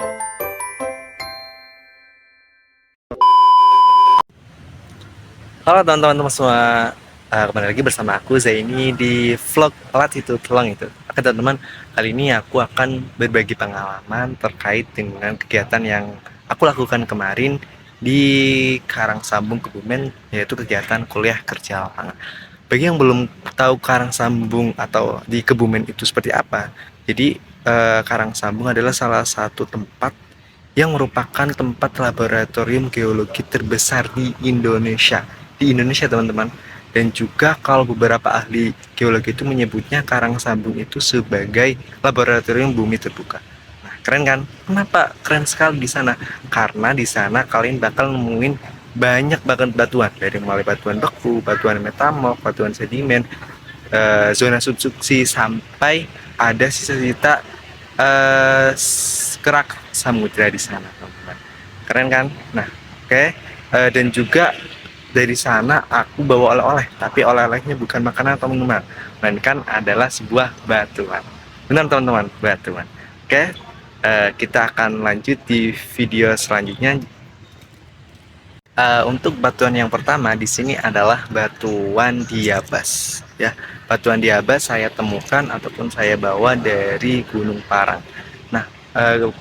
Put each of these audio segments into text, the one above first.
Halo teman-teman semua, kembali lagi bersama aku Zaini di vlog Lat itu Telang itu. Oke teman-teman, kali ini aku akan berbagi pengalaman terkait dengan kegiatan yang aku lakukan kemarin di Karangsambung Kebumen, yaitu kegiatan kuliah kerja lapangan. Bagi yang belum tahu Karangsambung atau di Kebumen itu seperti apa, jadi Karangsambung adalah salah satu tempat yang merupakan tempat laboratorium geologi terbesar di Indonesia teman-teman. Dan juga kalau beberapa ahli geologi itu menyebutnya Karangsambung itu sebagai laboratorium bumi terbuka. Nah, keren kan? Kenapa keren sekali di sana? Karena di sana kalian bakal nemuin banyak banget batuan, dari mulai batuan beku, batuan metamorf, batuan sedimen, zona subduksi, sampai ada sisa-sisa kerak samudra di sana, teman-teman. Keren kan? Nah, oke. Dan juga dari sana aku bawa oleh-oleh, tapi oleh-olehnya bukan makanan atau minuman, melainkan adalah sebuah batuan. Benar teman-teman, batuan. Oke, kita akan lanjut di video selanjutnya. Untuk batuan yang pertama di sini adalah batuan diabas, ya. Batuan diabas saya temukan ataupun saya bawa dari Gunung Parang. Nah,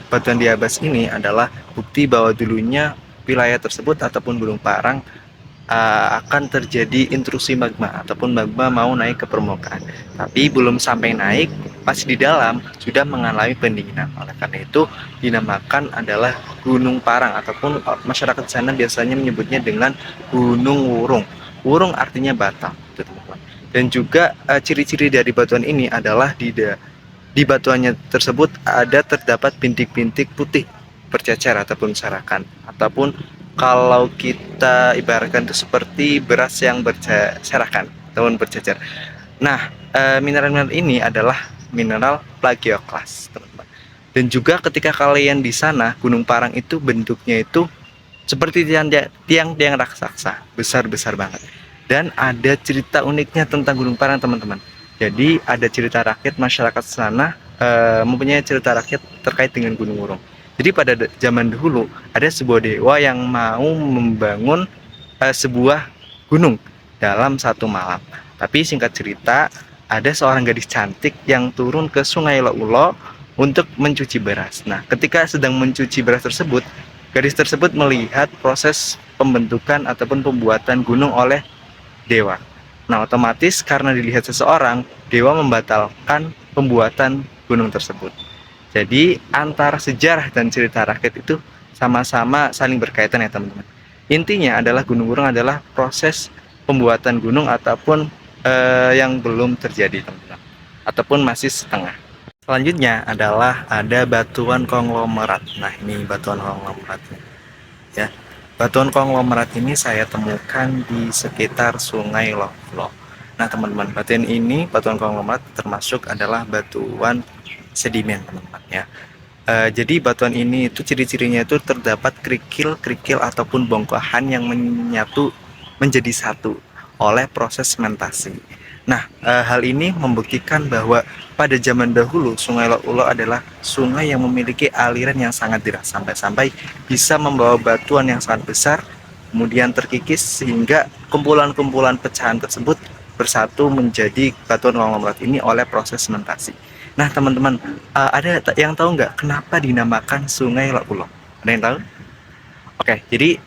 batuan diabas ini adalah bukti bahwa dulunya wilayah tersebut ataupun Gunung Parang akan terjadi intrusi magma ataupun magma mau naik ke permukaan, tapi belum sampai naik, masih di dalam sudah mengalami pendinginan. Oleh karena itu dinamakan adalah Gunung Parang, ataupun masyarakat sana biasanya menyebutnya dengan Gunung Wurung. Wurung artinya batang, teman-teman. Dan juga ciri-ciri dari batuan ini adalah di batuannya tersebut ada terdapat bintik-bintik putih bercecer ataupun serakan, ataupun kalau kita ibaratkan itu seperti beras yang berserakan ataupun bercecer. Nah, mineral-mineral ini adalah mineral plagioklas, teman-teman. Dan juga ketika kalian di sana, Gunung Parang itu bentuknya itu seperti tiang-tiang raksasa, besar-besar banget. Dan ada cerita uniknya tentang Gunung Parang, teman-teman. Jadi ada cerita rakyat masyarakat sana, mempunyai cerita rakyat terkait dengan Gunung Wurung. Jadi pada zaman dahulu ada sebuah dewa yang mau membangun sebuah gunung dalam satu malam. Tapi singkat cerita, ada seorang gadis cantik yang turun ke Sungai Loulo untuk mencuci beras. Nah, ketika sedang mencuci beras tersebut, gadis tersebut melihat proses pembentukan ataupun pembuatan gunung oleh dewa. Nah, otomatis karena dilihat seseorang, dewa membatalkan pembuatan gunung tersebut. Jadi antara sejarah dan cerita rakyat itu sama-sama saling berkaitan ya teman-teman. Intinya adalah Gunung Wurung adalah proses pembuatan gunung ataupun yang belum terjadi teman-teman, ataupun masih setengah. Selanjutnya adalah ada batuan konglomerat. Nah, ini batuan konglomerat ya. Batuan konglomerat ini saya temukan di sekitar Sungai Loulo. Nah, teman-teman, batuan konglomerat termasuk adalah batuan sedimen, teman-teman ya. Jadi batuan ini itu ciri-cirinya itu terdapat kerikil-kerikil ataupun bongkahan yang menyatu menjadi satu oleh proses sementasi. Nah, hal ini membuktikan bahwa pada zaman dahulu Sungai Loulo adalah sungai yang memiliki aliran yang sangat deras, sampai-sampai bisa membawa batuan yang sangat besar kemudian terkikis sehingga kumpulan-kumpulan pecahan tersebut bersatu menjadi batuan konglomerat ini oleh proses sementasi. Nah teman-teman, ada yang tahu nggak kenapa dinamakan Sungai Loulo? Ada yang tahu? Oke, jadi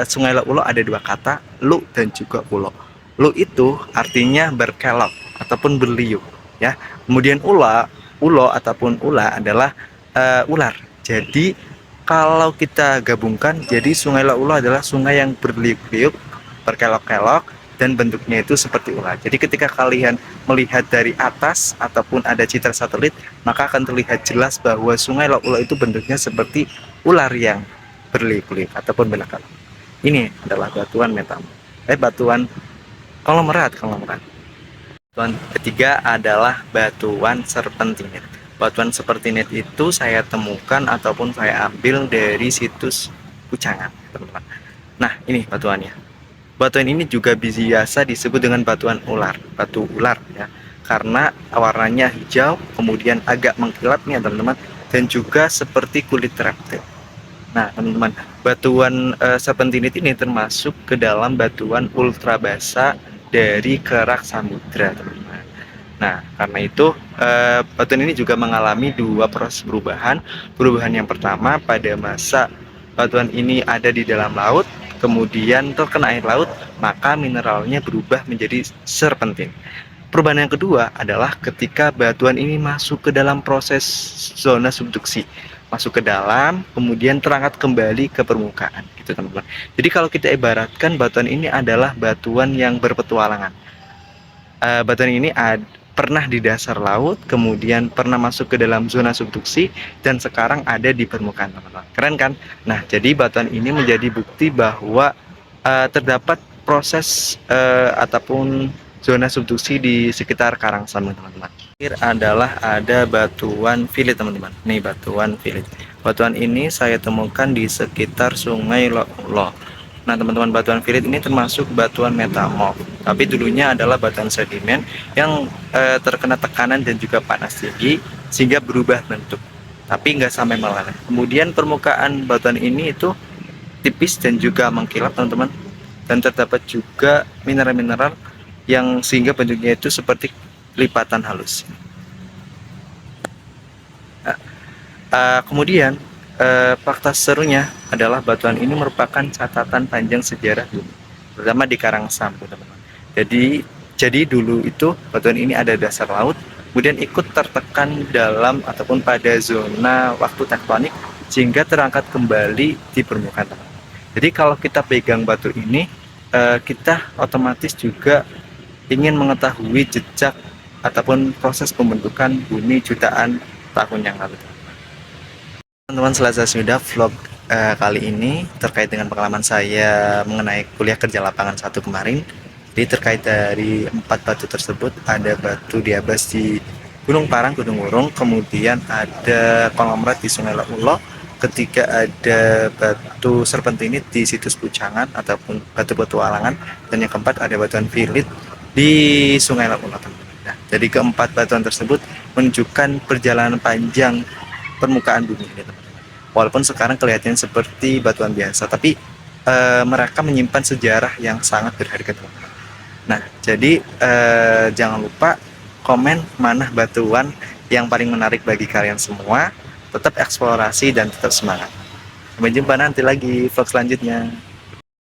Sungai Loulo ada dua kata, lu dan juga ulo. Lu itu artinya berkelok ataupun berliuk, ya. Kemudian ulo ataupun ula adalah ular. Jadi kalau kita gabungkan, jadi Sungai Loulo adalah sungai yang berliuk-liuk, berkelok-kelok, dan bentuknya itu seperti ular. Jadi ketika kalian melihat dari atas ataupun ada citra satelit, maka akan terlihat jelas bahwa Sungai Loulo itu bentuknya seperti ular yang berliuk-liuk ataupun berkelok. Ini adalah batuan batuan konglomerat. Batuan ketiga adalah batuan serpentinit. Batuan serpentinit itu saya temukan ataupun saya ambil dari situs Pucangan, teman-teman. Nah, ini batuannya. Batuan ini juga biasa disebut dengan batuan ular, batu ular ya. Karena warnanya hijau, kemudian agak mengkilap nih, teman-teman. dan juga seperti kulit reptil. Nah, teman-teman, batuan serpentinit ini termasuk ke dalam batuan ultra basa dari kerak samudra, teman-teman. Nah, karena itu batuan ini juga mengalami dua proses perubahan. Perubahan yang pertama pada masa batuan ini ada di dalam laut, kemudian terkena air laut, maka mineralnya berubah menjadi serpentin. Perubahan yang kedua adalah ketika batuan ini masuk ke dalam proses zona subduksi, masuk ke dalam, kemudian terangkat kembali ke permukaan, gitu teman-teman. Jadi kalau kita ibaratkan batuan ini adalah batuan yang berpetualangan. Batuan ini pernah di dasar laut, kemudian pernah masuk ke dalam zona subduksi, dan sekarang ada di permukaan, teman-teman. Keren kan? Nah, jadi batuan ini menjadi bukti bahwa terdapat proses ataupun zona subduksi di sekitar Karangsambung, teman-teman. Terakhir adalah ada batuan Philit, teman-teman. Nih batuan Philit. Batuan ini saya temukan di sekitar Sungai Lo. Nah, teman-teman, batuan Philit ini termasuk batuan metamorf, tapi dulunya adalah batuan sedimen yang terkena tekanan dan juga panas tinggi sehingga berubah bentuk, tapi nggak sampai melalap. Kemudian permukaan batuan ini itu tipis dan juga mengkilap, teman-teman, dan terdapat juga mineral-mineral yang sehingga bentuknya itu seperti lipatan halus. Kemudian fakta serunya adalah batuan ini merupakan catatan panjang sejarah dulu, terutama di Karangsambung, teman-teman. Jadi dulu itu batuan ini ada dasar laut, kemudian ikut tertekan dalam ataupun pada zona waktu tektonik sehingga terangkat kembali di permukaan, teman-teman. Jadi kalau kita pegang batu ini, kita otomatis juga ingin mengetahui jejak ataupun proses pembentukan bumi jutaan tahun yang lalu. Teman-teman, selesai sudah vlog kali ini terkait dengan pengalaman saya mengenai kuliah kerja lapangan 1 kemarin. Jadi terkait dari 4 batu tersebut, ada batu diabas di Gunung Parang, Gunung Wurung, kemudian ada konglomerat di Sungai Ulo, ketiga ada batu serpentinit di situs Pucangan ataupun batu petualangan, dan yang keempat ada batuan Philit di Sungai Ulo. Nah, jadi keempat batuan tersebut menunjukkan perjalanan panjang permukaan bumi ini, teman-teman. Walaupun sekarang kelihatannya seperti batuan biasa, tapi mereka menyimpan sejarah yang sangat berharga, teman-teman. Nah, jadi jangan lupa komen mana batuan yang paling menarik bagi kalian semua. Tetap eksplorasi dan tetap semangat. Sampai jumpa nanti lagi vlog selanjutnya.